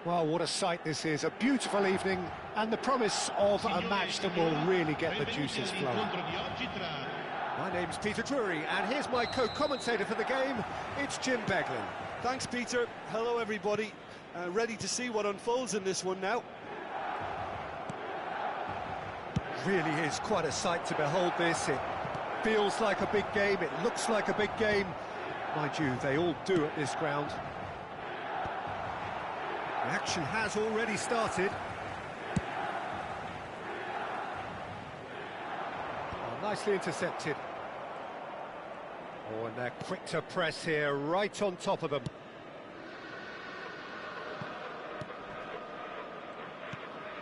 Well, what a sight this is. A beautiful evening and the promise of a match that will really get the juices flowing. My name's Peter Drury, and here's my co-commentator for the game. It's Jim Beglin. Thanks, Peter. Hello, everybody. Ready to see what unfolds in this one now. Really is quite a sight to behold this. It feels like a big game, it looks like a big game. Mind you, they all do at this ground. The action has already started. Oh, nicely intercepted. Oh, and they're quick to press here, right on top of them.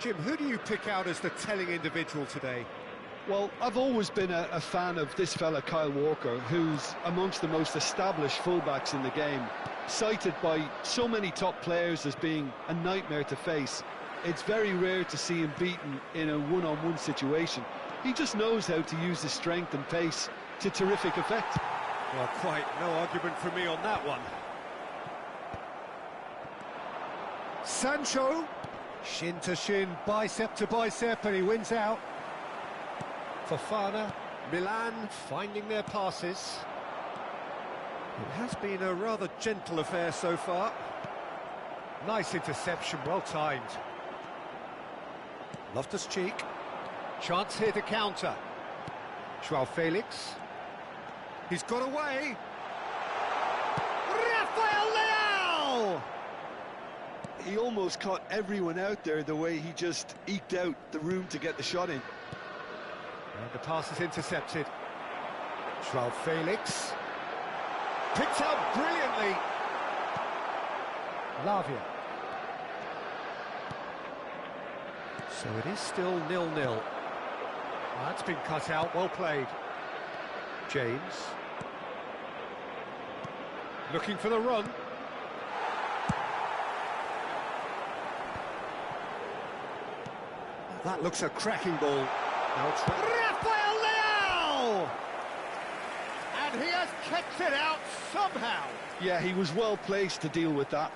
Jim, who do you pick out as the telling individual today? Well, I've always been a fan of this fella, Kyle Walker, who's amongst the most established fullbacks in the game, cited by so many top players as being a nightmare to face. It's very rare to see him beaten in a one-on-one situation. He just knows how to use his strength and pace to terrific effect. Well, quite no argument from me on that one. Sancho, shin to shin, bicep to bicep, and he wins out. Fofana, Milan finding their passes. It has been a rather gentle affair so far. Nice interception, well timed. Loftus-Cheek. Chance here to counter. Joao Felix. He's got away. Rafael Leao! He almost caught everyone out there the way he just eked out the room to get the shot in. And the pass is intercepted. Joao Felix. Picked out brilliantly. Lavia. So it is still 0-0. That's been cut out, well played. James. Looking for the run. That looks a cracking ball. Now it's Rafael Leao! And he has kicked it out somehow. Yeah, he was well placed to deal with that.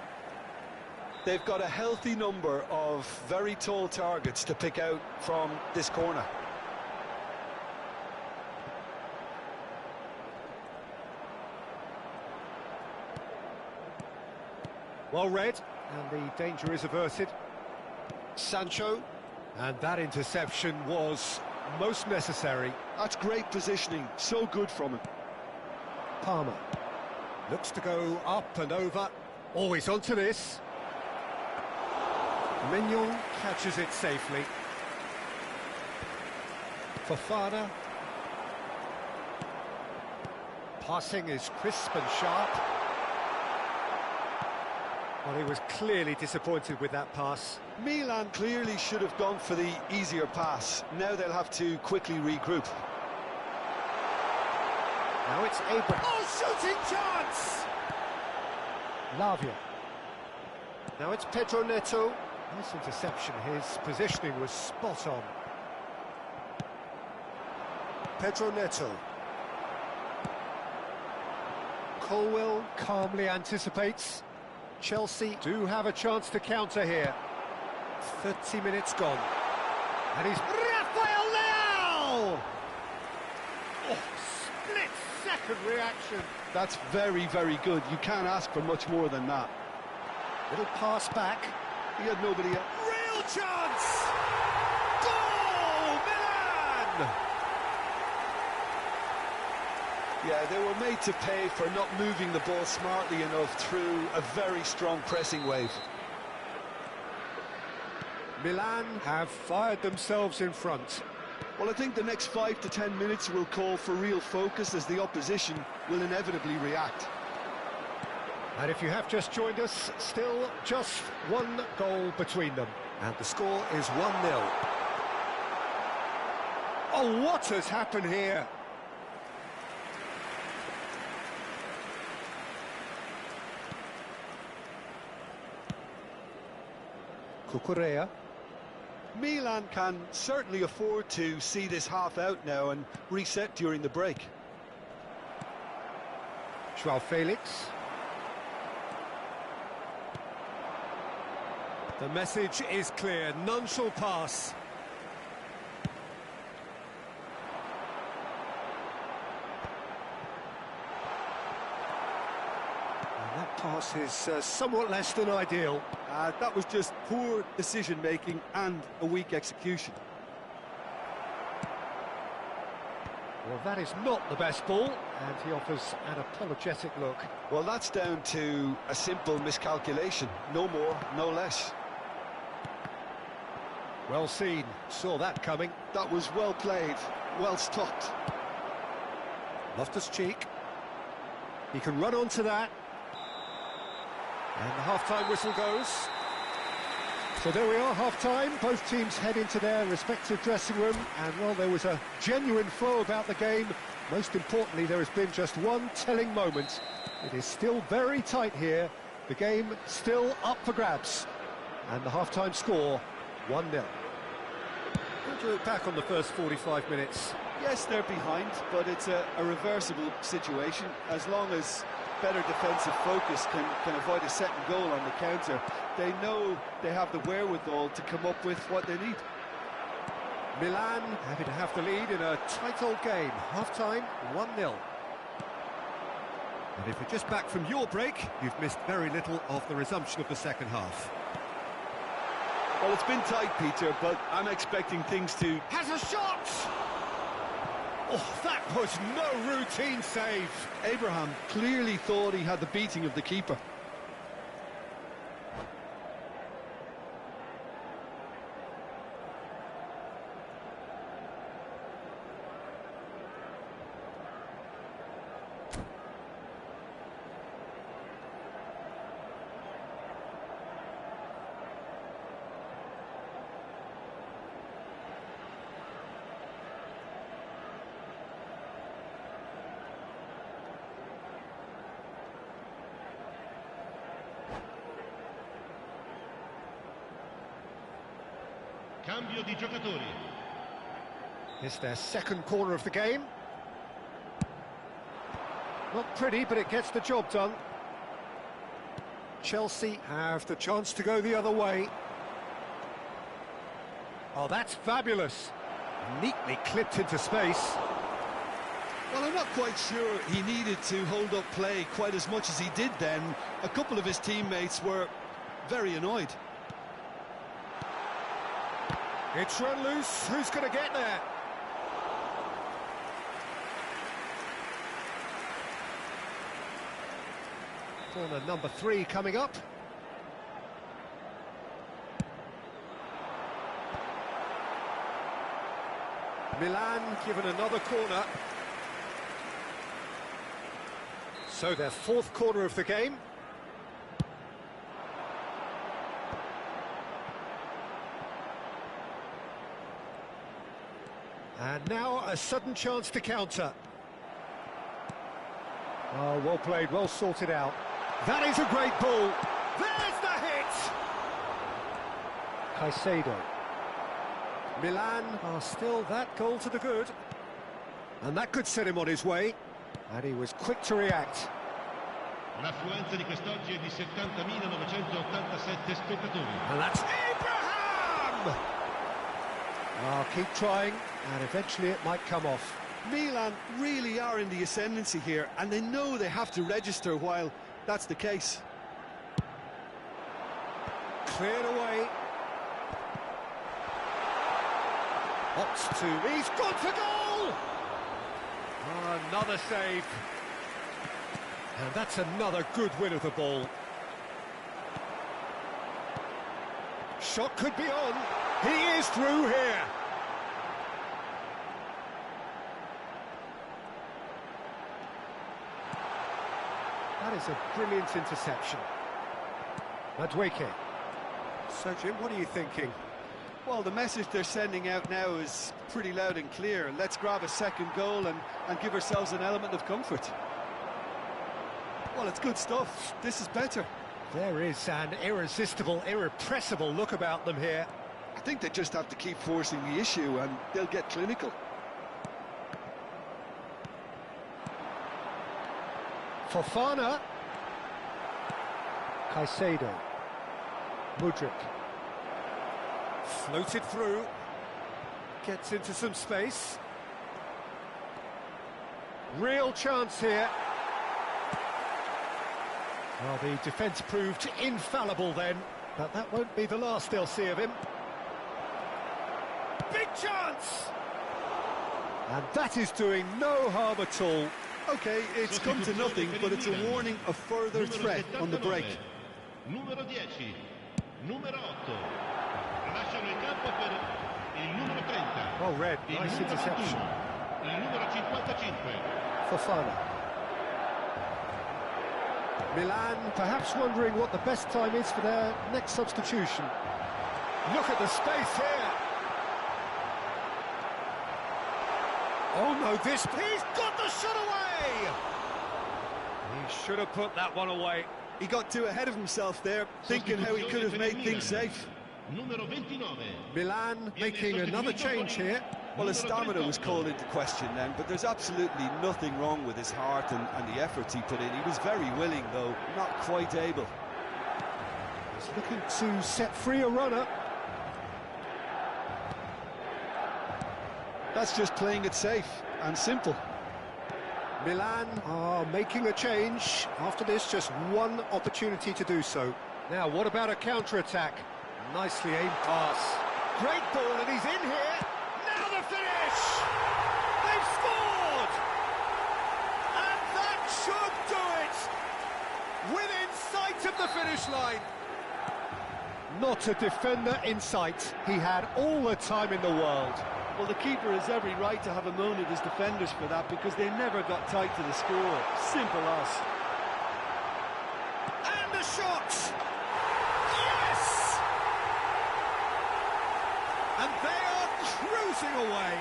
They've got a healthy number of very tall targets to pick out from this corner. Well read, and the danger is averted. Sancho, and that interception was most necessary. That's great positioning, so good from him. Palmer looks to go up and over. Always onto this. Mignon catches it safely. Fofana. Passing is crisp and sharp. Well, he was clearly disappointed with that pass. Milan clearly should have gone for the easier pass. Now they'll have to quickly regroup. Now it's Abraham. Oh, shooting chance! Lavia. Now it's Pedro Neto. Nice interception. His positioning was spot on. Pedro Neto. Colwell calmly anticipates. Chelsea do have a chance to counter here. 30 minutes gone. And he's Rafael Leao! Oh, split-second reaction. That's very, very good. You can't ask for much more than that. Little pass back. He had nobody else. Real chance! Goal, Milan! Yeah, they were made to pay for not moving the ball smartly enough through a very strong pressing wave. Milan have fired themselves in front. Well, I think the next 5 to 10 minutes will call for real focus as the opposition will inevitably react. And if you have just joined us, still just one goal between them. And the score is 1-0. Oh, what has happened here? Cucurella. Milan can certainly afford to see this half out now and reset during the break. Joao Felix. The message is clear, none shall pass. And that pass is somewhat less than ideal. That was just poor decision-making and a weak execution. Well, that is not the best ball, and he offers an apologetic look. Well, that's down to a simple miscalculation. No more, no less. Well seen, saw that coming. That was well played, well stopped. Loftus-Cheek. He can run onto that. And the half-time whistle goes. So there we are, half-time. Both teams head into their respective dressing room. And, well, there was a genuine flow about the game. Most importantly, there has been just one telling moment. It is still very tight here. The game still up for grabs. And the half-time score, 1-0. How do you look back on the first 45 minutes? Yes, they're behind, but it's a reversible situation. As long as better defensive focus can avoid a second goal on the counter, they know they have the wherewithal to come up with what they need. Milan happy to have the lead in a tight old game. Half-time, 1-0. And if you're just back from your break, you've missed very little of the resumption of the second half. Well, it's been tight, Peter, but I'm expecting things to... Has a shot! Oh, that was no routine save. Abraham clearly thought he had the beating of the keeper. Cambio di giocatori. It's their second corner of the game. Not pretty, but it gets the job done. Chelsea have the chance to go the other way. Oh, that's fabulous. Neatly clipped into space. Well, I'm not quite sure he needed to hold up play quite as much as he did then. A couple of his teammates were very annoyed. It's run loose. Who's going to get there? Corner number 3 coming up. Milan given another corner. So their fourth corner of the game. And now a sudden chance to counter. Oh, well played, well sorted out. That is a great ball. There's the hit! Caicedo. Milan are still that goal to the good. And that could set him on his way. And he was quick to react. L'affluenza di quest'oggi è di 70.987 spettatori. And that's Abraham! Oh, keep trying, and eventually it might come off. Milan really are in the ascendancy here, and they know they have to register while that's the case. Cleared away. Opts to... He's gone for goal! Oh, another save. And that's another good win of the ball. Shot could be on. He is through here. That is a brilliant interception. Madueke. So, Jim, what are you thinking? Well, the message they're sending out now is pretty loud and clear. Let's grab a second goal and give ourselves an element of comfort. Well, it's good stuff. This is better. There is an irresistible, irrepressible look about them here. I think they just have to keep forcing the issue and they'll get clinical. Fofana. Caicedo. Mudryk. Floated through. Gets into some space. Real chance here. Well, the defence proved infallible then, but that won't be the last they'll see of him. Big chance! And that is doing no harm at all. OK, it's come to nothing, but it's a warning of further threat on the break. Numero 10, numero 8. Lasciano il campo per il numero 30. Well read, nice interception. Il numero 55. Fofana. Milan perhaps wondering what the best time is for their next substitution. Look at the space here. Oh no, he's got the shot away! He should have put that one away. He got too ahead of himself there, thinking how he could have made things safe. Numero 29. Milan making another change here. Well, his stamina was called into question then, but there's absolutely nothing wrong with his heart and the efforts he put in. He was very willing, though, not quite able. He's looking to set free a runner. That's just playing it safe and simple. Milan are making a change. After this, just one opportunity to do so. Now, what about a counter-attack? Nicely aimed pass. Great ball, and he's in here. Now the finish! They've scored! And that should do it! Within sight of the finish line. Not a defender in sight. He had all the time in the world. Well, the keeper has every right to have a moan at his defenders for that, because they never got tight to the score. Simple loss. And the shot! Yes! And they are cruising away.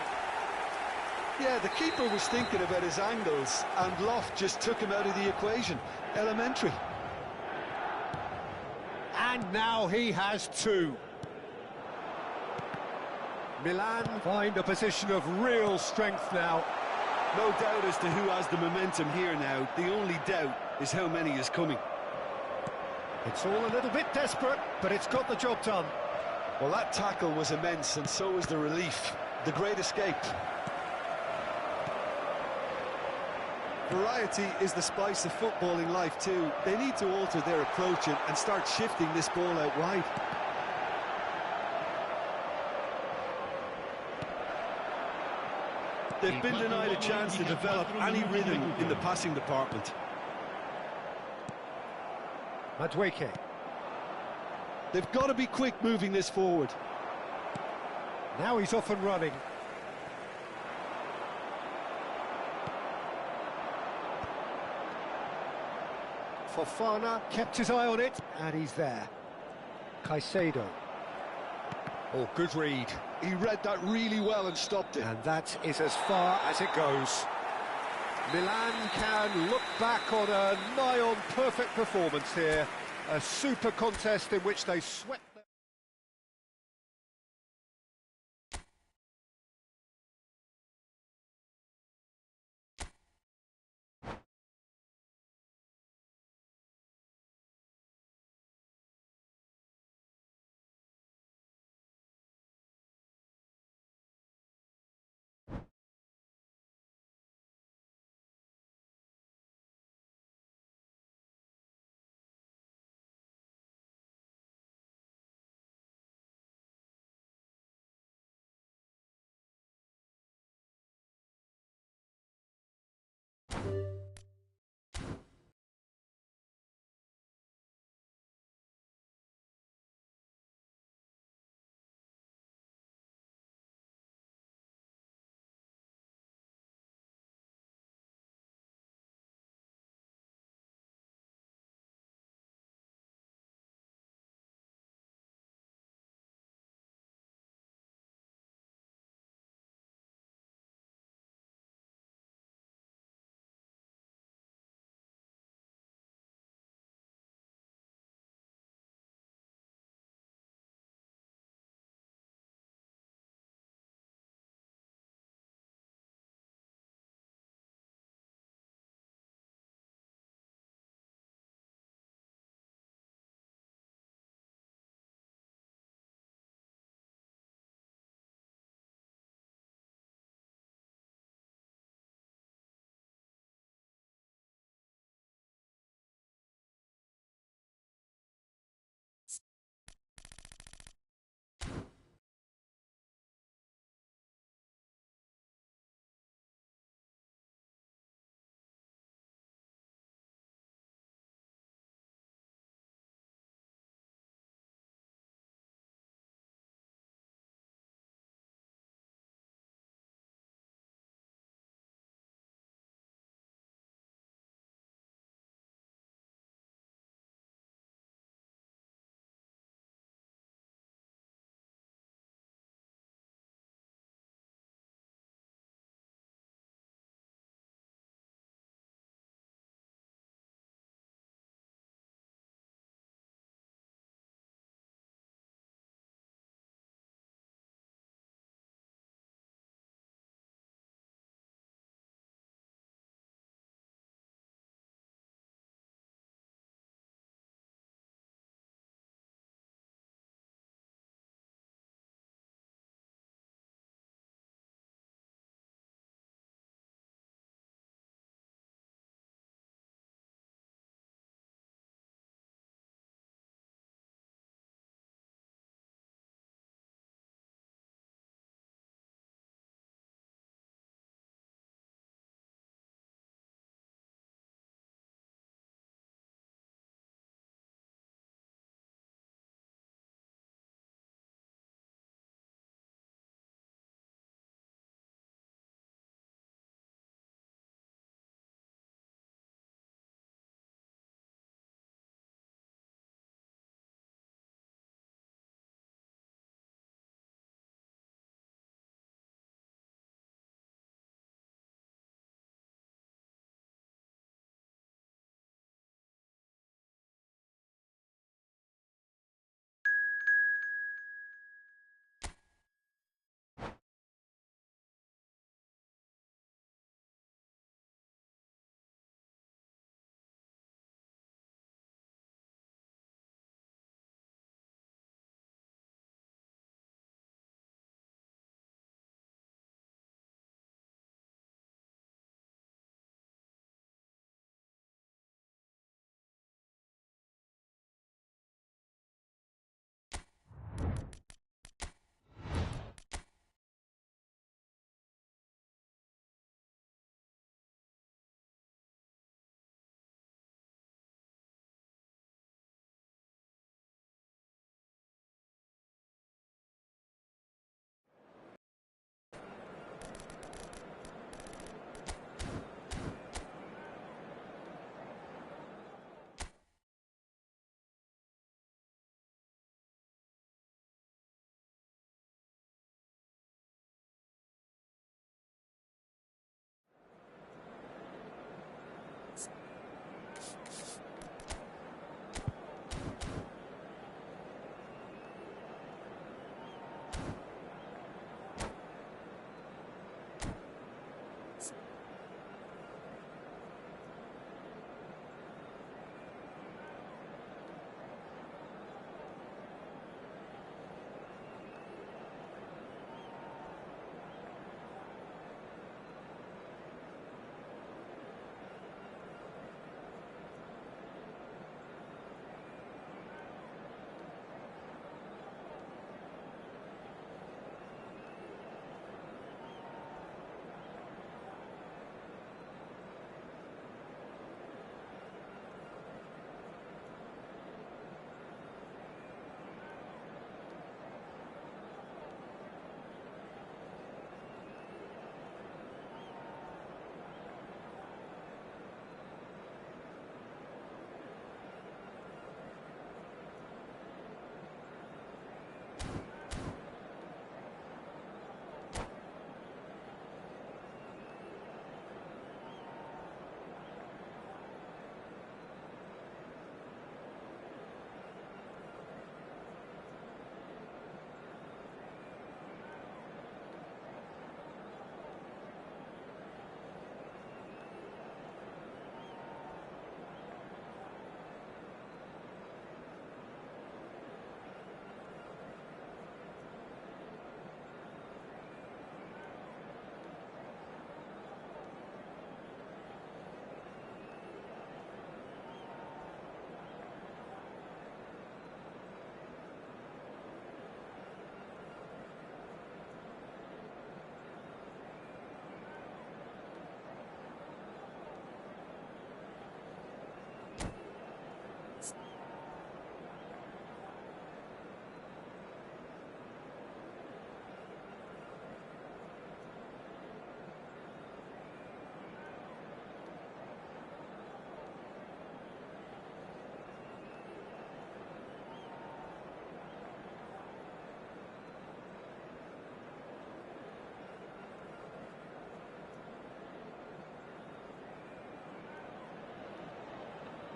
Yeah, the keeper was thinking about his angles, and Loft just took him out of the equation. Elementary. And now he has two. Milan find a position of real strength now. No doubt as to who has the momentum here now. The only doubt is how many is coming. It's all a little bit desperate, but it's got the job done. Well, that tackle was immense, and so was the relief. The great escape. Variety is the spice of footballing life too. They need to alter their approach and start shifting this ball out wide. They've been denied a chance to develop any rhythm in the passing department. Madueke. They've got to be quick moving this forward. Now he's off and running. Fofana kept his eye on it, and he's there. Caicedo. Oh, good read. He read that really well and stopped it. And that is as far as it goes. Milan can look back on a nigh-on perfect performance here. A super contest in which they swept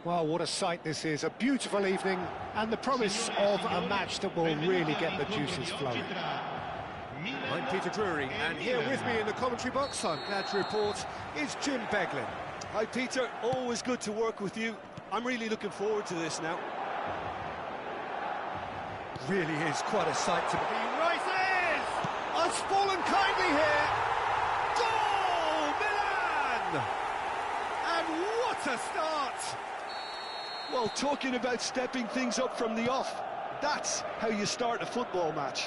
Well, what a sight this is, a beautiful evening, and the promise of a match that will really get the juices flowing. I'm Peter Drury, and here with me in the commentary box, I'm glad to report, is Jim Beglin. Hi Peter, always good to work with you. I'm really looking forward to this now. Really is quite a sight to be. He rises! Has fallen kindly here! Goal! Milan! And what a start! Well, talking about stepping things up from the off, that's how you start a football match.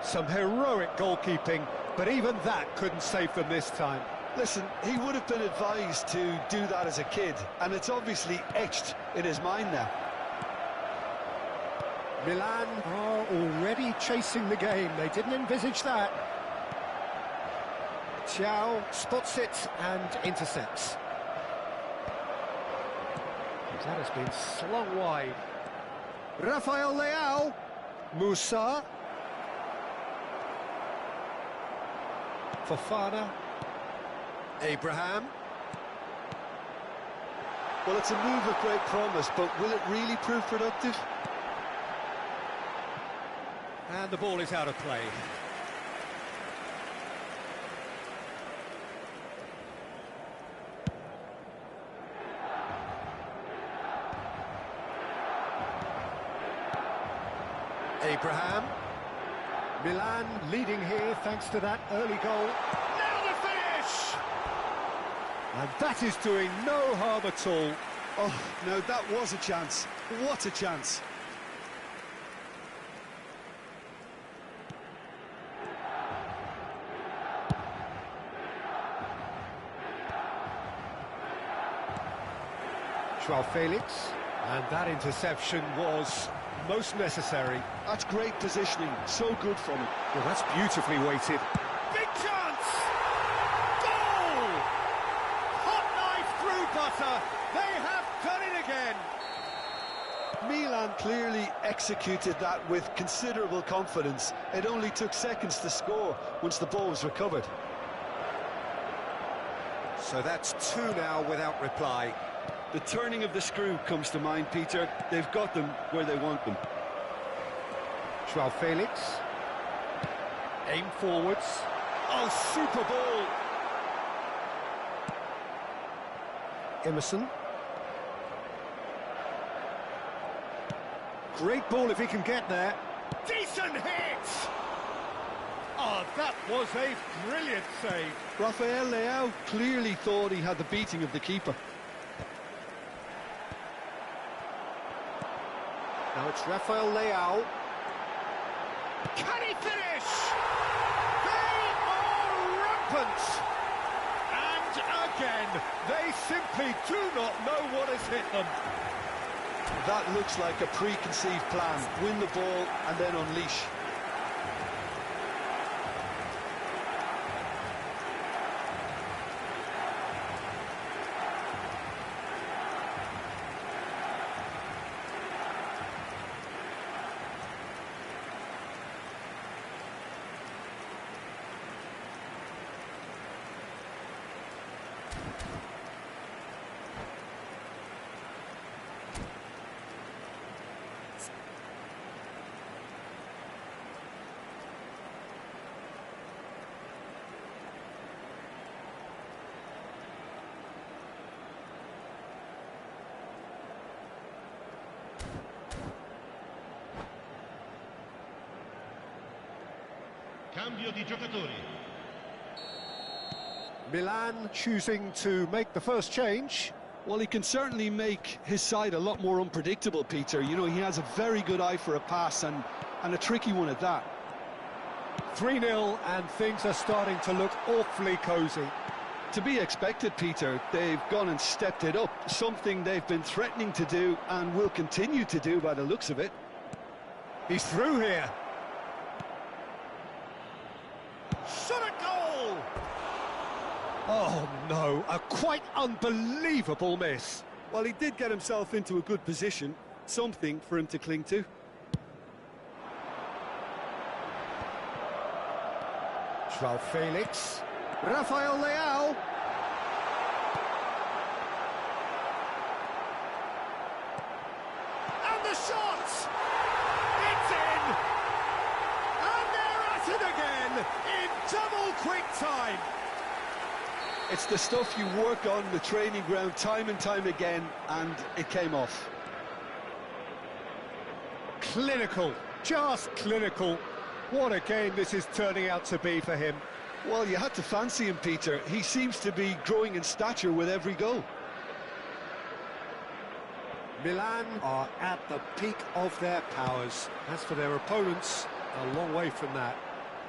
Some heroic goalkeeping, but even that couldn't save them this time. Listen, he would have been advised to do that as a kid, and it's obviously etched in his mind now. Milan are already chasing the game. They didn't envisage that. Thiaw spots it and intercepts. That has been slung wide. Rafael Leao. Musa. Fofana. Abraham. Well, it's a move of great promise, but will it really prove productive? And the ball is out of play. Abraham. Milan leading here thanks to that early goal. Now the finish! And that is doing no harm at all. Oh, no, that was a chance. What a chance. Joao Felix, and that interception was most necessary. That's great positioning, so good from him. Well, that's beautifully weighted. Big chance! Goal! Hot knife through butter. They have done it again. Milan clearly executed that with considerable confidence. It only took seconds to score once the ball was recovered. So that's two now without reply. The turning of the screw comes to mind, Peter. They've got them where they want them. Joao Felix. Aim forwards. Oh, super ball! Emerson. Great ball if he can get there. Decent hit! Oh, that was a brilliant save. Rafael Leao clearly thought he had the beating of the keeper. Now it's Rafael Leao. Can he finish? They are rampant! And again, they simply do not know what has hit them. That looks like a preconceived plan. Win the ball and then unleash. Cambio di giocatori. Milan choosing to make the first change. Well, he can certainly make his side a lot more unpredictable, Peter. You know, he has a very good eye for a pass and a tricky one at that. 3-0 and things are starting to look awfully cosy. To be expected, Peter. They've gone and stepped it up, something they've been threatening to do and will continue to do by the looks of it. He's through here. Shot a goal! Oh no, a quite unbelievable miss. Well, he did get himself into a good position, something for him to cling to. Joao Felix. Rafael Leao. in double quick time. It's the stuff you work on the training ground time and time again, and it came off. Clinical, just clinical. What a game this is turning out to be for him. Well, you had to fancy him, Peter. He seems to be growing in stature with every goal. Milan are at the peak of their powers. As for their opponents, a long way from that.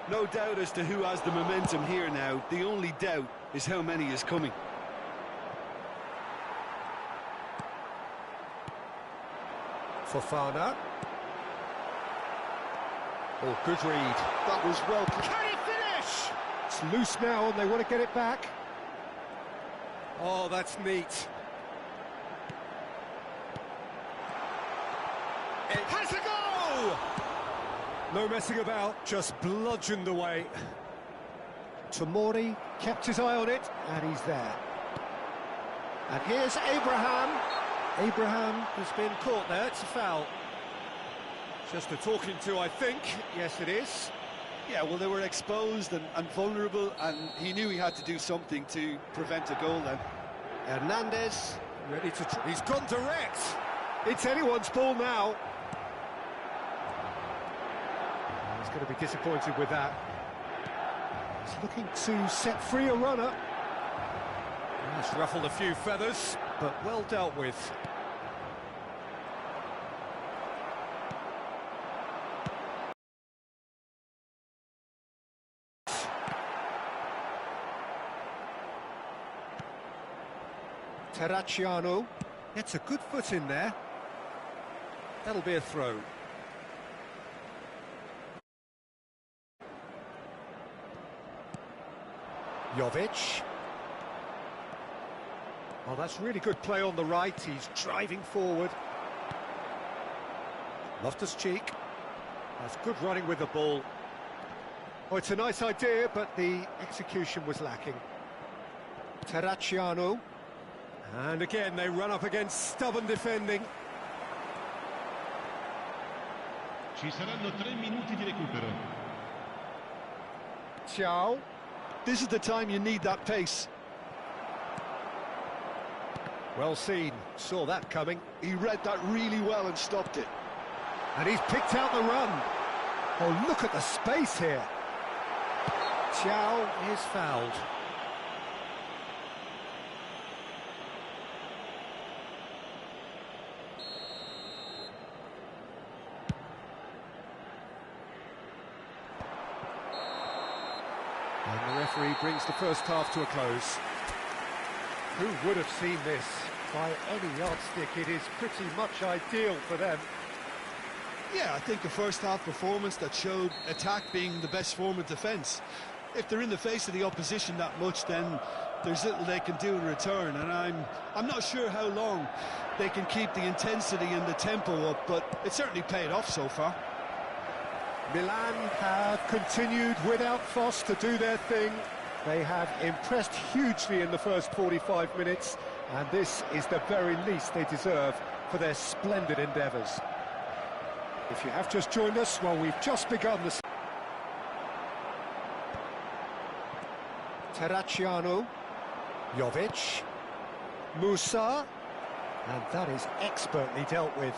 No doubt as to who has the momentum here now. The only doubt is how many is coming. Fofana. Oh, good read. That was well played. Can he finish? It's loose now and they want to get it back. Oh, that's neat. It has a go! No messing about, just bludgeoned away. Tomori kept his eye on it, and he's there. And here's Abraham. Abraham has been caught there, it's a foul. Just a talking to, I think. Yes, it is. Yeah, well, they were exposed and vulnerable, and he knew he had to do something to prevent a goal then. Hernandez, ready to... He's gone direct. It's anyone's ball now. He's going to be disappointed with that. He's looking to set free a runner. He's ruffled a few feathers, but well dealt with. Terracciano gets a good foot in there. That'll be a throw. Jovic. Oh, that's really good play on the right. He's driving forward. Loftus-Cheek. That's good running with the ball. Oh, it's a nice idea, but the execution was lacking. Terracciano. And again, they run up against stubborn defending. Ci saranno 3 minuti di recupero. Ciao. This is the time you need that pace. Well seen, saw that coming. He read that really well and stopped it. And he's picked out the run. Oh, look at the space here. Ciao is fouled. And the referee brings the first half to a close. Who would have seen this? By any yardstick, it is pretty much ideal for them. Yeah, I think a first-half performance that showed attack being the best form of defence. If they're in the face of the opposition that much, then there's little they can do in return, and I'm not sure how long they can keep the intensity and the tempo up, but it certainly paid off so far. Milan have continued without fuss to do their thing. They have impressed hugely in the first 45 minutes, and this is the very least they deserve for their splendid endeavours. If you have just joined us, well, we've just begun the... Terracciano, Jovic, Musa, and that is expertly dealt with.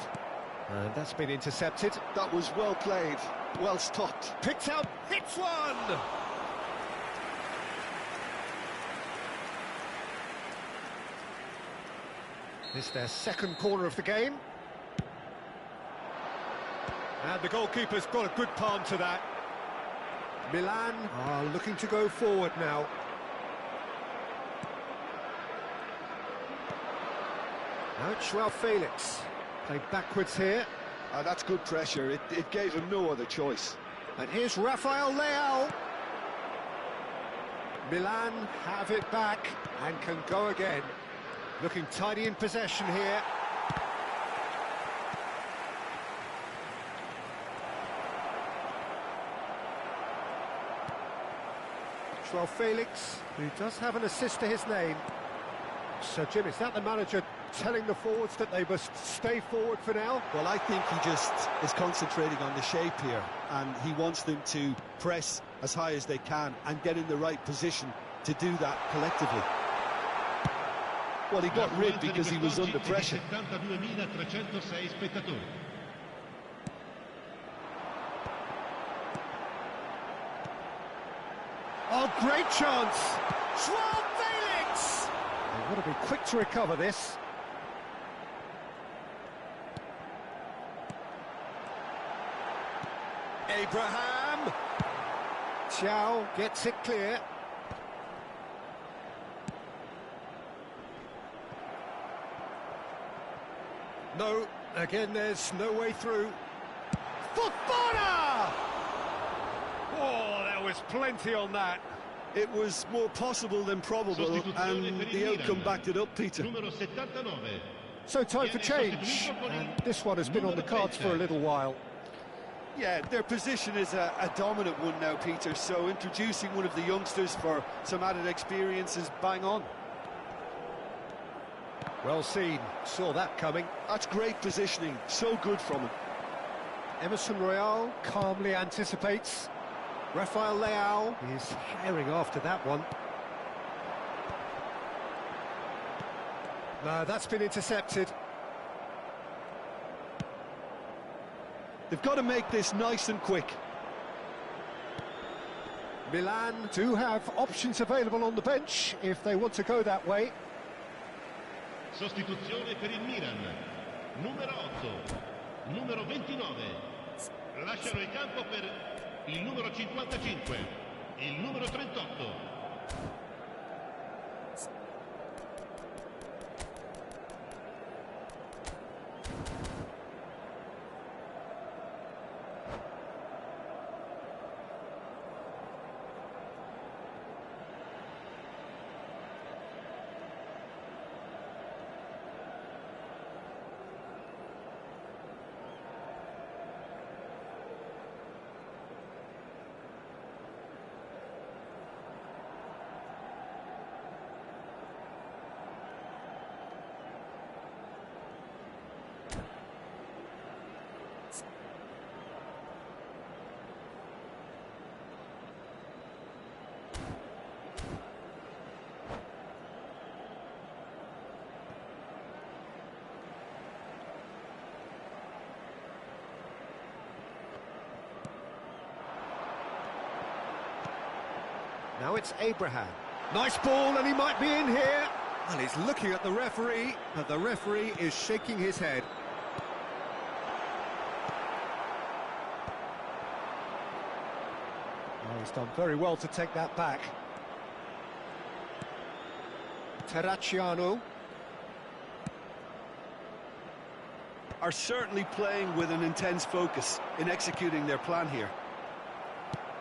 And that's been intercepted. That was well played, well stopped. Picked out, hits one! This is their second corner of the game. And the goalkeeper's got a good palm to that. Milan are looking to go forward now. Now it's Joao Felix. Played backwards here. That's good pressure. It gave him no other choice. And here's Rafael Leao. Milan have it back and can go again. Looking tidy in possession here. Joao Felix, who does have an assist to his name. So, Jim, is that the manager telling the forwards that they must stay forward for now. Well, I think he just is concentrating on the shape here, and he wants them to press as high as they can and get in the right position to do that collectively. Well, he got rid because he was under pressure. 72.306 spettatori. Oh, great chance! Joao Felix! They've got to be quick to recover this. Abraham! Joao gets it clear. No, again there's no way through. Fofana! Oh, there was plenty on that. It was more possible than probable, and the outcome backed it up, Peter. Numero 79. So time for change, and this one has been on the cards for a little while. Yeah, their position is a dominant one now, Peter, so introducing one of the youngsters for some added experience is bang on. Well seen, saw that coming. That's great positioning, so good from him. Emerson Royal calmly anticipates. Rafael Leao is herring after that one. No, that's been intercepted. They've got to make this nice and quick. Milan do have options available on the bench if they want to go that way. Sostituzione per il Milan. Numero 8. Numero 29. Lasciano il campo per il numero 55. Il numero 38. Now it's Abraham. Nice ball, and he might be in here. Well, he's looking at the referee, but the referee is shaking his head. Oh, he's done very well to take that back. Terracciano. Are certainly playing with an intense focus in executing their plan here.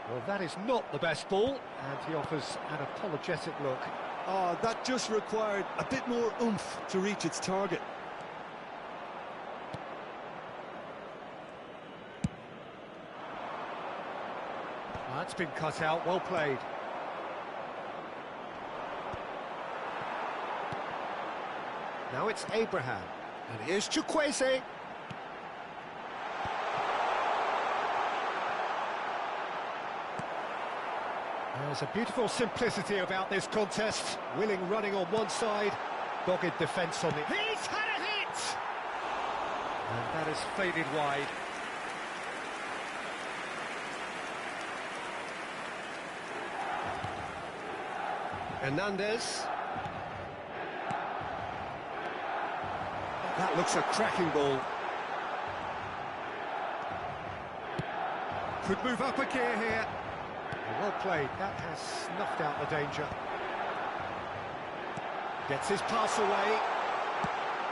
Well, that is not the best ball, and he offers an apologetic look. Oh, that just required a bit more oomph to reach its target. That's been cut out, well played. Now it's Abraham, and here's Chukwueze. There's a beautiful simplicity about this contest. Willing running on one side, dogged defence on it. He's had a hit! And that has faded wide. Hernandez. That looks a cracking ball. Could move up a gear here. Well played, that has snuffed out the danger. Gets his pass away.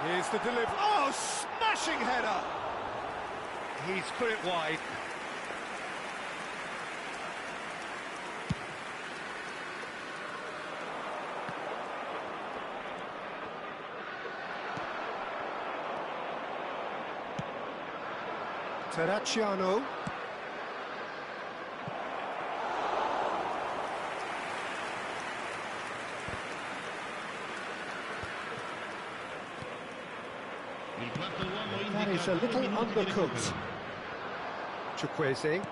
Here's the delivery. Oh, smashing header! He's put it wide. Terracciano. That is a little undercooked. Chukwueze.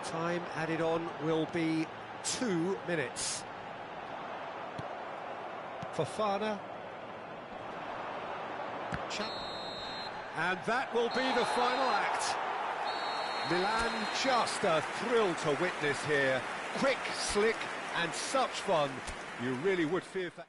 Time added on will be 2 minutes. Fofana. And that will be the final act. Milan, just a thrill to witness here. Quick, slick, and such fun. You really would fear for...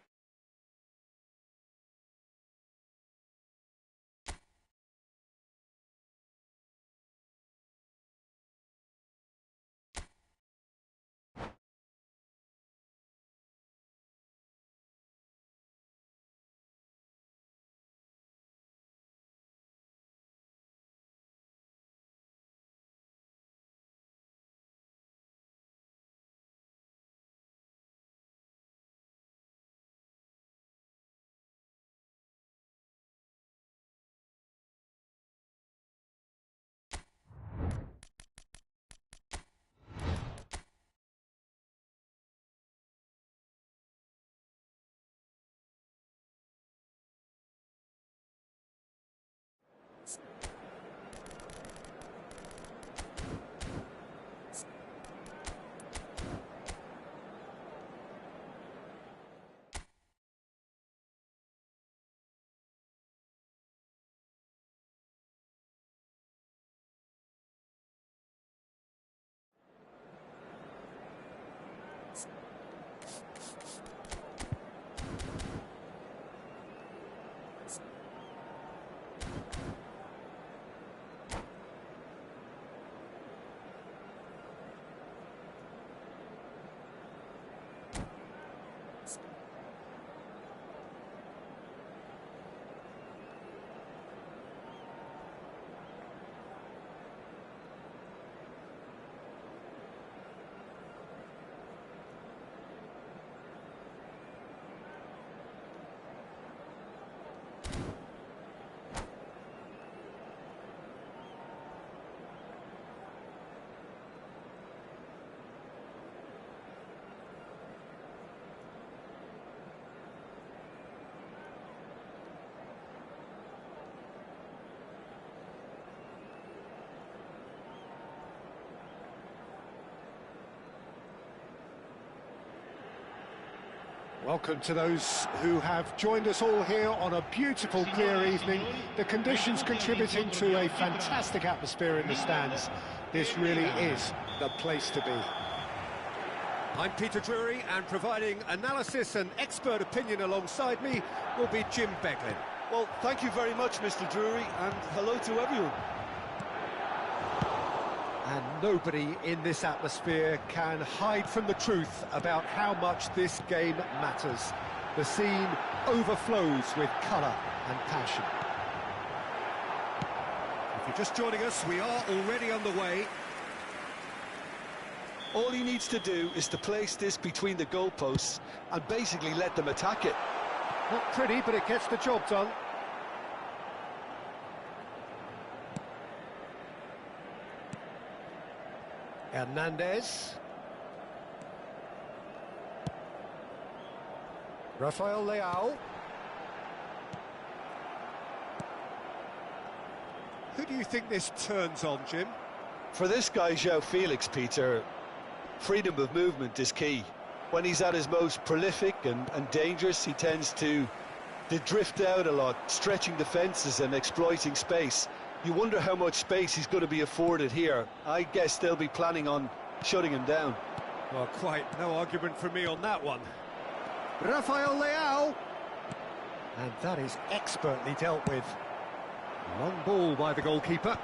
Welcome to those who have joined us all here on a beautiful, clear evening. The conditions contributing to a fantastic atmosphere in the stands. This really is the place to be. I'm Peter Drury, and providing analysis and expert opinion alongside me will be Jim Beglin. Well, thank you very much, Mr. Drury, and hello to everyone. And nobody in this atmosphere can hide from the truth about how much this game matters. The scene overflows with colour and passion. If you're just joining us, we are already underway. All he needs to do is to place this between the goalposts and basically let them attack it. Not pretty, but it gets the job done. Hernandez. Rafael Leao. Who do you think this turns on, Jim? For this guy, João Felix, Peter, freedom of movement is key. When he's at his most prolific and dangerous, he tends to drift out a lot, stretching defences and exploiting space. You wonder how much space he's going to be afforded here. I guess they'll be planning on shutting him down. Well, quite no argument from me on that one. Rafael Leao. And that is expertly dealt with. Long ball by the goalkeeper.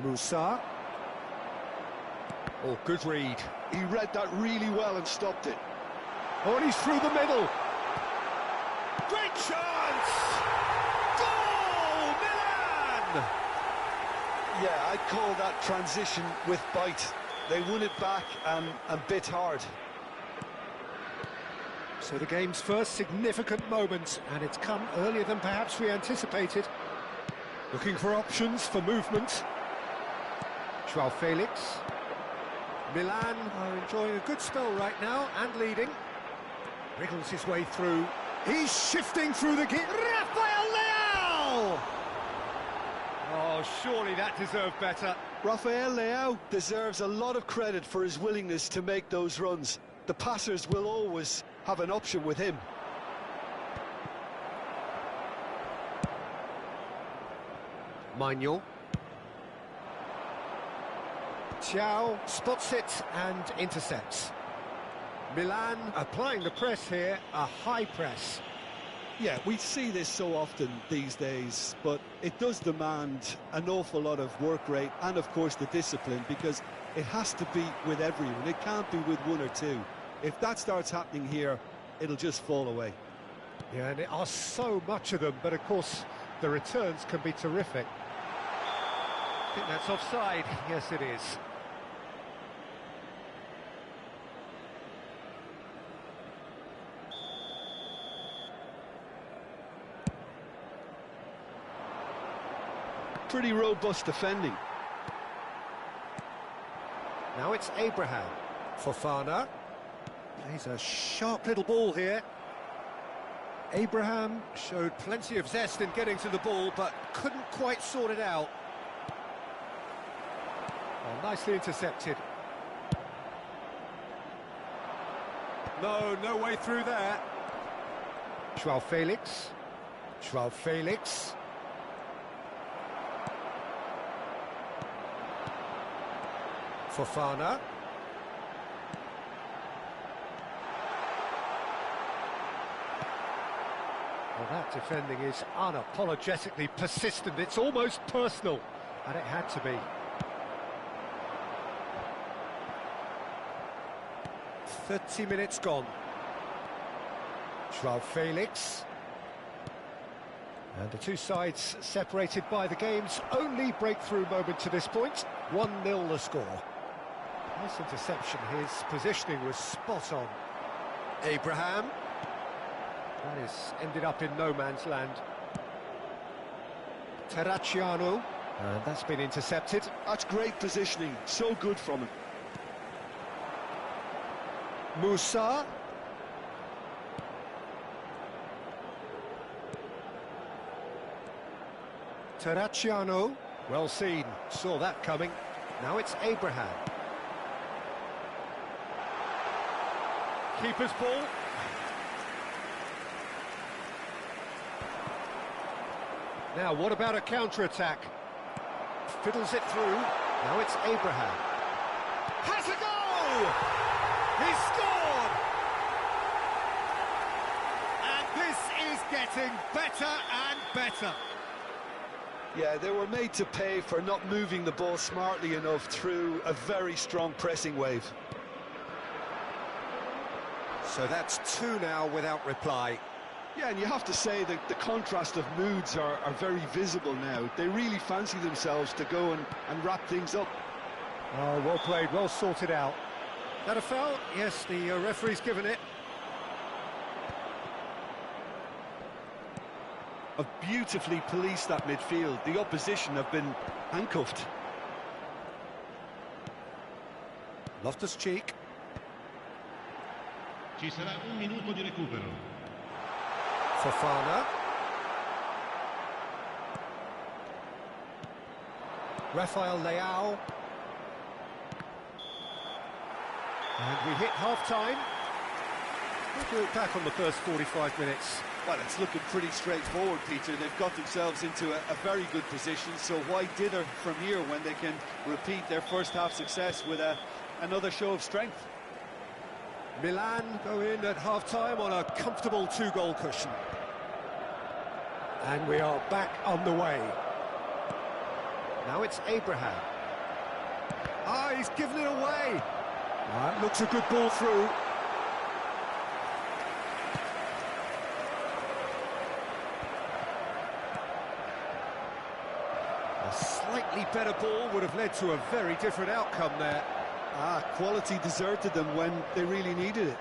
Musa. Oh, good read. He read that really well and stopped it. Oh, and he's through the middle. Great chance! Goal, Milan! Yeah, I'd call that transition with bite. They won it back and bit hard. So the game's first significant moment, and it's come earlier than perhaps we anticipated. Looking for options for movement. João Felix. Milan are enjoying a good spell right now and leading. Wriggles his way through. He's shifting through the gate. Rafael Leao! Oh, surely that deserved better. Rafael Leao deserves a lot of credit for his willingness to make those runs. The passers will always have an option with him. Manuel. Thiaw spots it and intercepts. Milan applying the press here, a high press. Yeah, we see this so often these days, but it does demand an awful lot of work rate and, of course, the discipline, because it has to be with everyone. It can't be with one or two. If that starts happening here, it'll just fall away. Yeah, and there are so much of them, but of course, the returns can be terrific. I think that's offside. Yes, it is. Pretty robust defending. Now it's Abraham. Fofana. Plays a sharp little ball here. Abraham showed plenty of zest in getting to the ball, but couldn't quite sort it out. Oh, nicely intercepted. No way through there. João Felix. João Felix. Fofana. Well, that defending is unapologetically persistent. It's almost personal, and it had to be. "30 minutes gone. João Felix. And the two sides separated by the game's only breakthrough moment to this point. 1-0 the score. Nice interception. His positioning was spot on. Abraham. That has ended up in no man's land. Terracciano. And that's been intercepted. That's great positioning. So good from him. Musa. Terracciano. Well seen. Saw that coming. Now it's Abraham. Keeper's ball. Now, what about a counter-attack? Fiddles it through. Now it's Abraham. Has a goal! He scored! And this is getting better and better. Yeah, they were made to pay for not moving the ball smartly enough through a very strong pressing wave. So that's 2 now without reply. Yeah, and you have to say that the contrast of moods are very visible now. They really fancy themselves to go and wrap things up. Oh, well played, well sorted out. That a foul? Yes, the referee's given it. Have beautifully policed that midfield. The opposition have been handcuffed. Loftus-Cheek. Ci sarà 1 minuto di recupero. Fofana. Rafael Leao. And we hit half-time. We'll look back on the first 45 minutes. Well, it's looking pretty straightforward, Peter. They've got themselves into a very good position, so why dither from here when they can repeat their first half success with another show of strength? Milan go in at half-time on a comfortable 2-goal cushion. And we are back on the way. Now it's Abraham. Ah, he's given it away. That looks a good ball through. A slightly better ball would have led to a very different outcome there. Quality deserted them when they really needed it.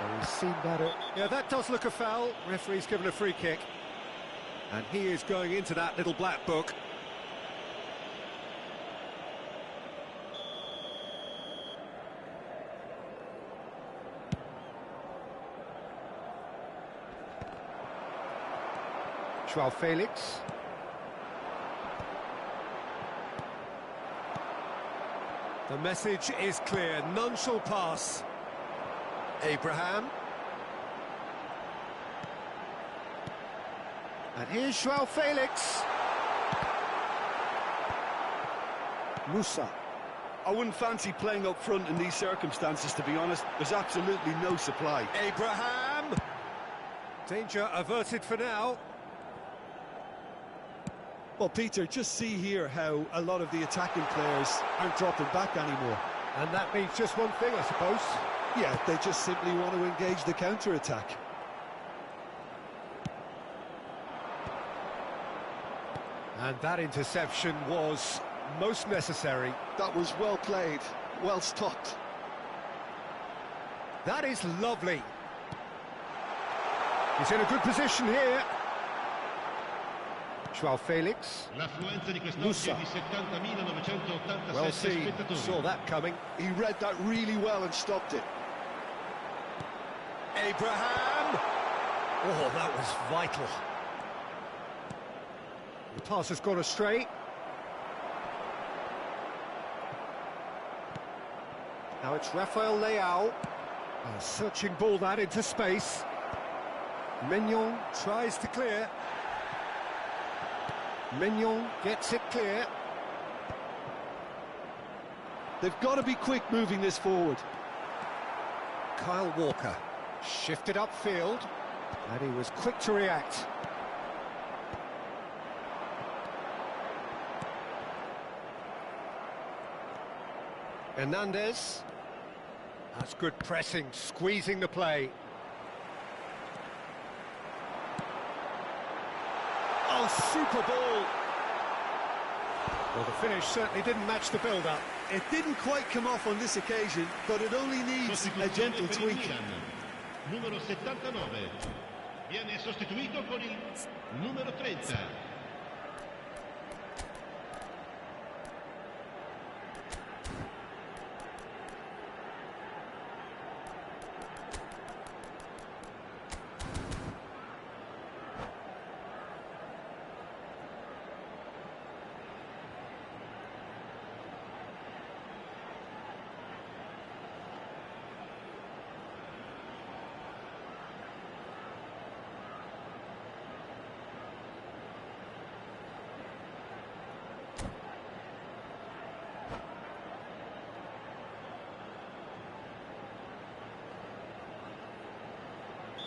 Well, we've seen that. Yeah, that does look a foul. Referee's given a free kick. And he is going into that little black book. Joao Felix. The message is clear, none shall pass. Abraham. And here's Joao Felix. Musa. I wouldn't fancy playing up front in these circumstances, to be honest. There's absolutely no supply. Abraham. Danger averted for now. Well, Peter, just see here how a lot of the attacking players aren't dropping back anymore. And that means just one thing, I suppose. Yeah, they just simply want to engage the counter-attack. And that interception was most necessary. That was well played, well stopped. That is lovely. He's in a good position here. Joao Felix. Musa. Well seen, saw that coming. He read that really well and stopped it. Abraham! Oh, that was vital. The pass has gone astray. Now it's Rafael Leao. A searching ball that into space. Mignon tries to clear. Mignon gets it clear. They've got to be quick moving this forward. Kyle Walker shifted upfield, and he was quick to react. Hernandez. That's good pressing, squeezing the play. Oh, super ball! Well, the finish certainly didn't match the build-up. It didn't quite come off on this occasion, but it only needs a gentle tweak. Numero 79. Viene sostituito con il numero 30.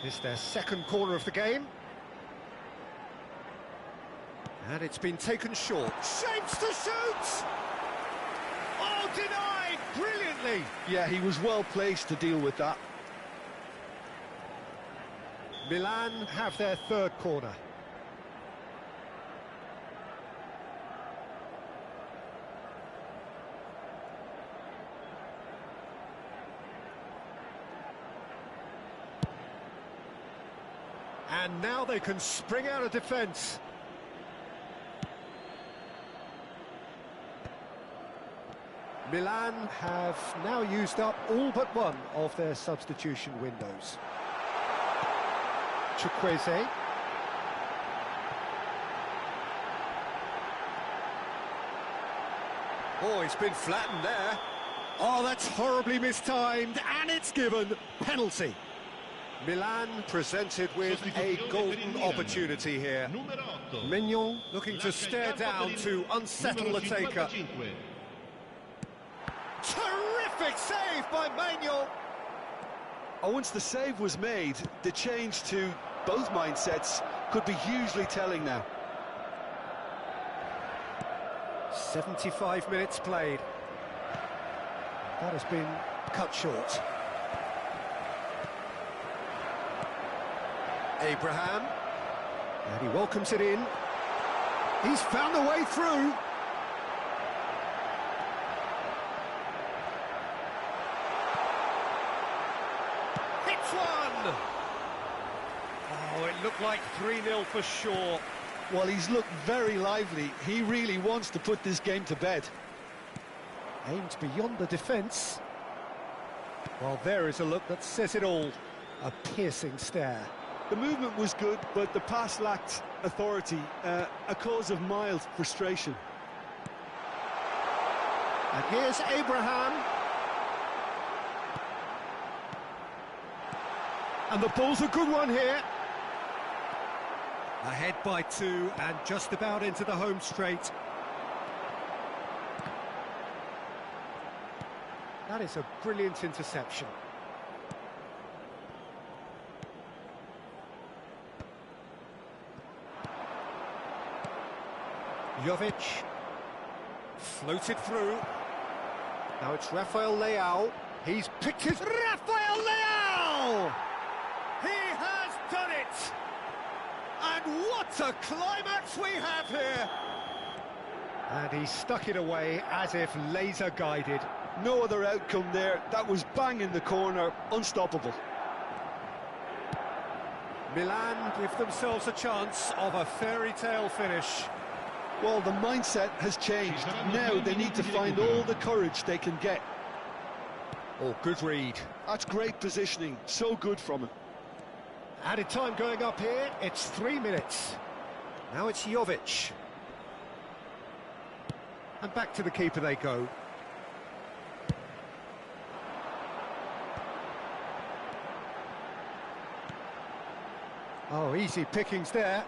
It's their second corner of the game. And it's been taken short. Shapes to shoot! Oh, denied! Brilliantly! Yeah, he was well placed to deal with that. Milan have their third corner. And now they can spring out of defence. Milan have now used up all but one of their substitution windows. Chukwueze. Oh, he's been flattened there. Oh, that's horribly mistimed, and it's given. Penalty. Milan presented with a golden opportunity here. Mignon looking to stare down to unsettle the taker. Terrific save by Mignon. Oh, once the save was made, the change to both mindsets could be hugely telling now. 75 minutes played. That has been cut short. Abraham, and he welcomes it in. He's found a way through. Hits one! Oh, it looked like 3-0 for sure. Well, he's looked very lively. He really wants to put this game to bed. Aimed beyond the defence. Well, there is a look that says it all. A piercing stare. The movement was good, but the pass lacked authority, a cause of mild frustration. And here's Abraham. And the ball's a good one here. Ahead by 2 and just about into the home straight. That is a brilliant interception. Jovic. Floated through. Now it's Rafael Leao. He's picked his... Rafael Leao! He has done it! And what a climax we have here! And he stuck it away as if laser-guided. No other outcome there. That was bang in the corner, unstoppable. Milan give themselves a chance of a fairy tale finish. Well, the mindset has changed. Now they need to find all the courage they can get. Oh, good read. That's great positioning. So good from him. Added time going up here. It's 3 minutes. Now it's Jovic. And back to the keeper they go. Oh, easy pickings there.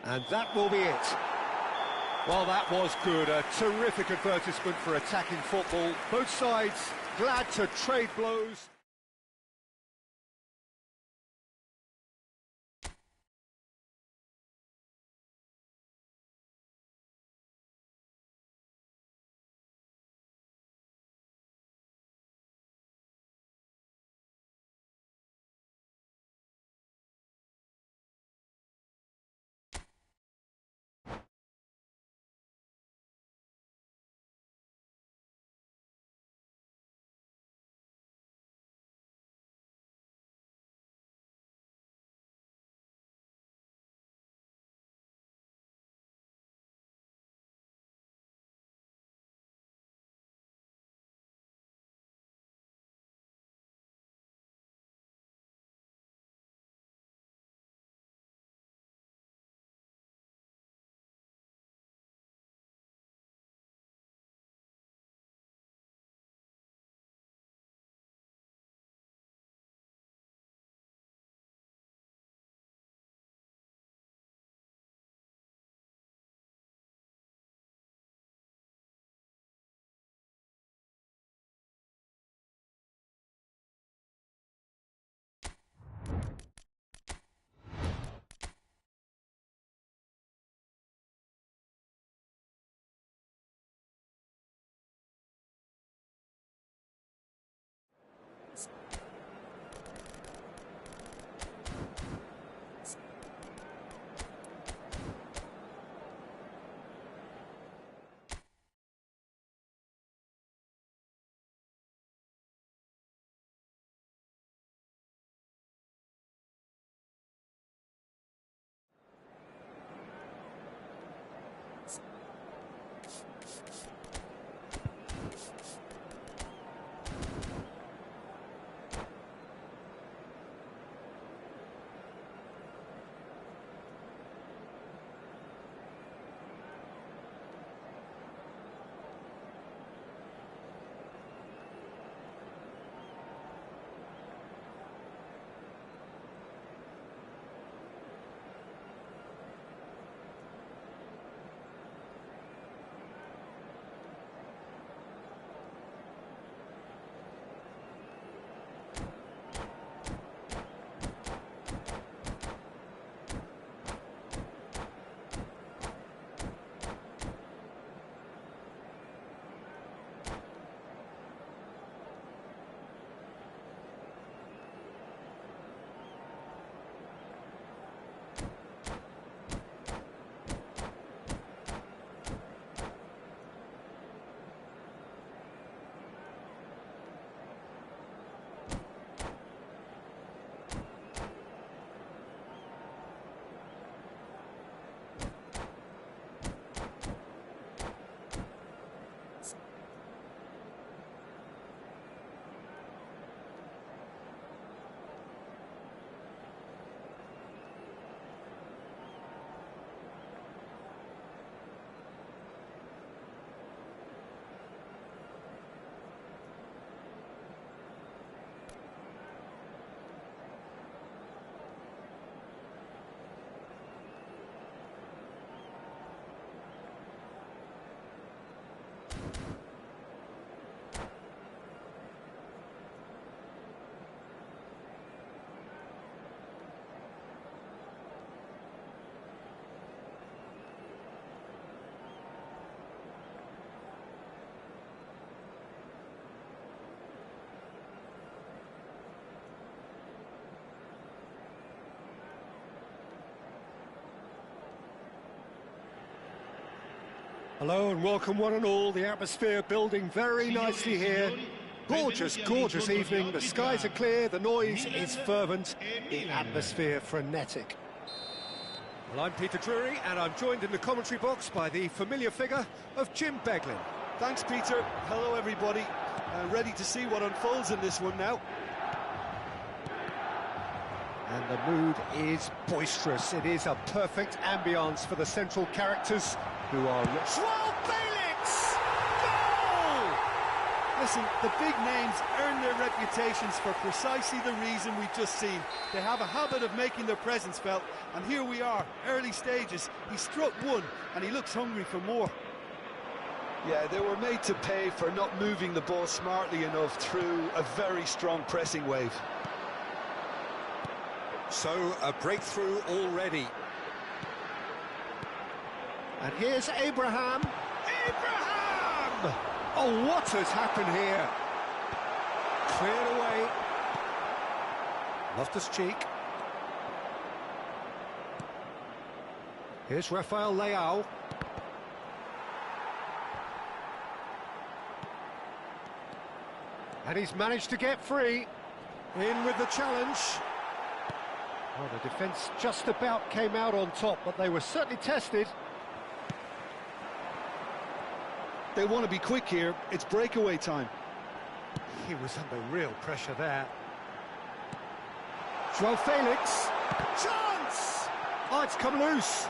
And that will be it. Well, that was good. A terrific advertisement for attacking football. Both sides glad to trade blows. Hello and welcome one and all. The atmosphere building very nicely here. Gorgeous, gorgeous evening. The skies are clear, the noise is fervent, the atmosphere frenetic. Well, I'm Peter Drury and I'm joined in the commentary box by the familiar figure of Jim Beglin. Thanks, Peter. Hello, everybody. Ready to see what unfolds in this one now. And the mood is boisterous. It is a perfect ambience for the central characters who are... João Felix! Goal! Listen, the big names earn their reputations for precisely the reason we've just seen. They have a habit of making their presence felt, and here we are, early stages. He struck one, and he looks hungry for more. Yeah, they were made to pay for not moving the ball smartly enough through a very strong pressing wave. So, a breakthrough already. And here's Abraham. Abraham! Oh, what has happened here? Cleared away. Loftus-Cheek. Here's Rafael Leao. And he's managed to get free. In with the challenge. Well, the defence just about came out on top, but they were certainly tested. They want to be quick here. It's breakaway time. He was under real pressure there. João Felix. Chance! Oh, it's come loose.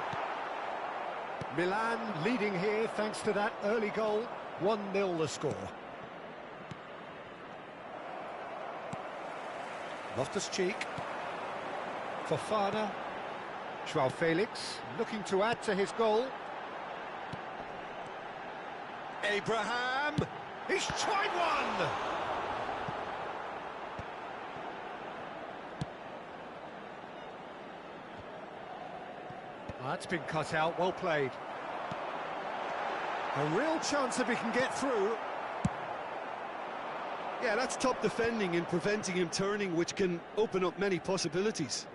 Milan leading here thanks to that early goal. 1-0 the score. Loftus-Cheek. Fofana. João Felix looking to add to his goal. Abraham! He's tried one! That's been cut out, well played. A real chance if he can get through. Yeah, that's top defending and preventing him turning, which can open up many possibilities.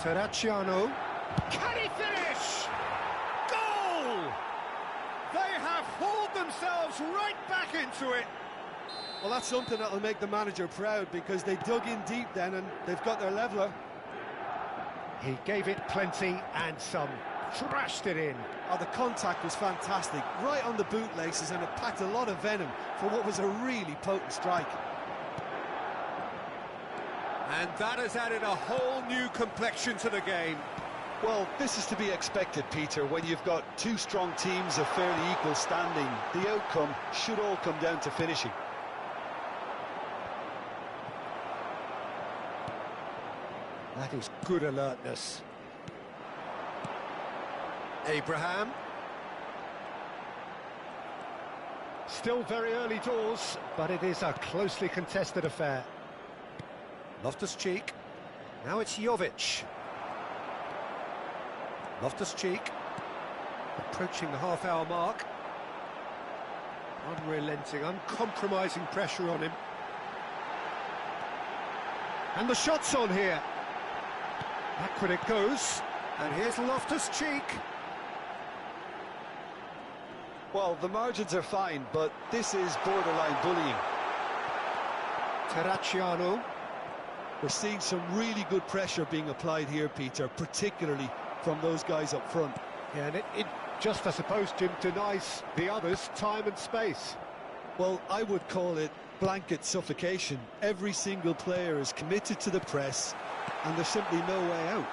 Terracciano. Can he finish? Goal! They have hauled themselves right back into it. Well, that's something that'll make the manager proud, because they dug in deep then and they've got their leveller. He gave it plenty and some. Thrashed it in. Oh, the contact was fantastic. Right on the bootlaces, and it packed a lot of venom for what was a really potent strike. And that has added a whole new complexion to the game. Well, this is to be expected, Peter. When you've got two strong teams of fairly equal standing, the outcome should all come down to finishing. That is good alertness. Abraham. Still very early doors, but it is a closely contested affair. Loftus-Cheek. Now it's Jovic. Loftus-Cheek. Approaching the half-hour mark. Unrelenting, uncompromising pressure on him. And the shot's on here. Backward it goes. And here's Loftus-Cheek. Well, the margins are fine, but this is borderline bullying. Terracciano. We're seeing some really good pressure being applied here, Peter, particularly from those guys up front. Yeah, and it just, I suppose, Jim, denies the others time and space. Well, I would call it blanket suffocation. Every single player is committed to the press, and there's simply no way out.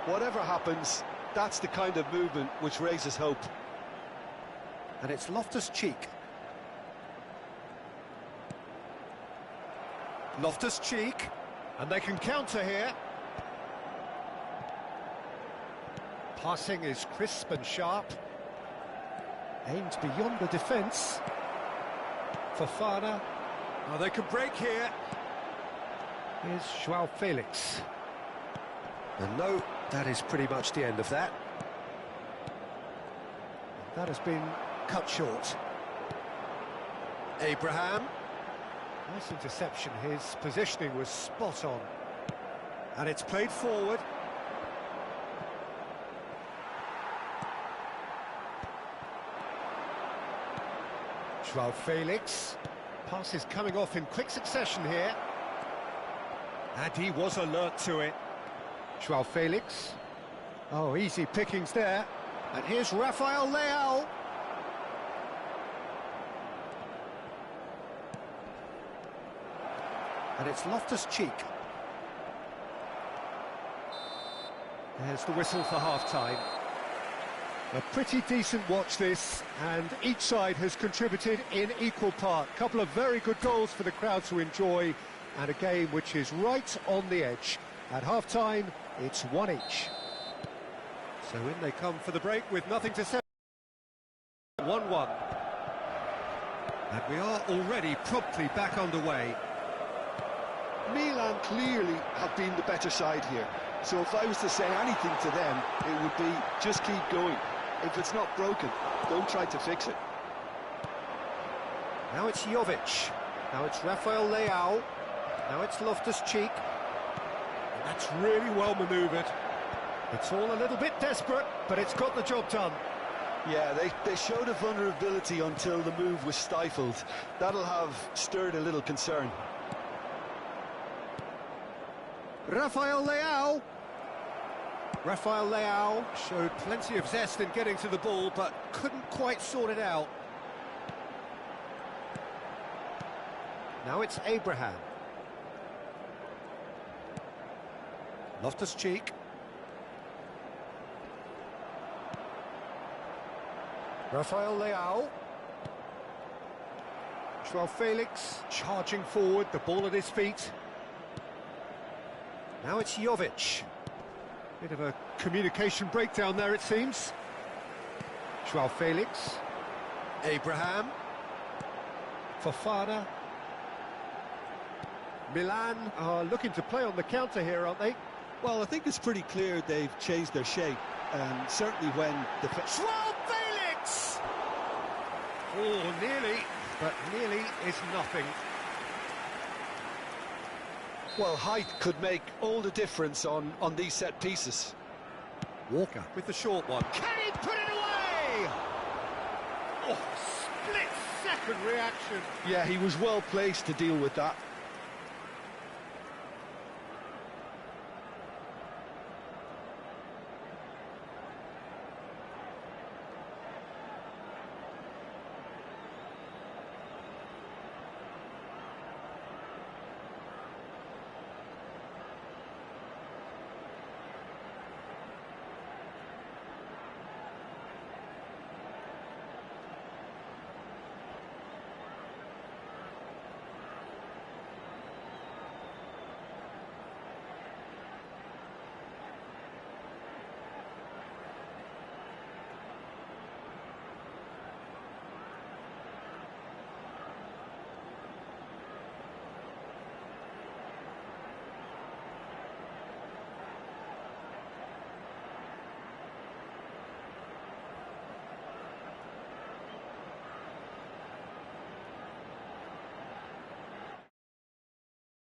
Whatever happens, that's the kind of movement which raises hope. And it's Loftus-Cheek. Loftus-Cheek, and they can counter here. Passing is crisp and sharp. Aimed beyond the defence. Fofana. Oh, they can break here. Here's João Felix. And no, that is pretty much the end of that. That has been cut short. Abraham. Nice interception, his positioning was spot on. And it's played forward. Joao Felix. Pass is coming off in quick succession here. And he was alert to it. Joao Felix. Oh, easy pickings there. And here's Rafael Leao. And it's Loftus-Cheek. There's the whistle for half-time. A pretty decent watch this, and each side has contributed in equal part. A couple of very good goals for the crowd to enjoy, and a game which is right on the edge. At half-time, it's 1 each. So in they come for the break with nothing to say. 1-1. And we are already promptly back underway. Milan clearly have been the better side here. So if I was to say anything to them, it would be just keep going. If it's not broken, don't try to fix it. Now it's Jovic. Now it's Rafael Leao. Now it's Loftus-Cheek. That's really well manoeuvred. It's all a little bit desperate, but it's got the job done. Yeah, they showed a vulnerability until the move was stifled. That'll have stirred a little concern. Rafael Leao. Rafael Leao showed plenty of zest in getting to the ball, but couldn't quite sort it out. Now it's Abraham. Loftus-Cheek. Rafael Leao. Joao Felix charging forward, the ball at his feet. Now it's Jovic. Bit of a communication breakdown there, it seems. Joao Felix. Abraham. Fofana. Milan are looking to play on the counter here, aren't they? Well, I think it's pretty clear they've changed their shape. Certainly when the... Joao Felix! Oh, nearly, but nearly is nothing. Well, height could make all the difference on these set pieces. Walker with the short one. Can he put it away? Oh, split-second reaction. Yeah, he was well placed to deal with that.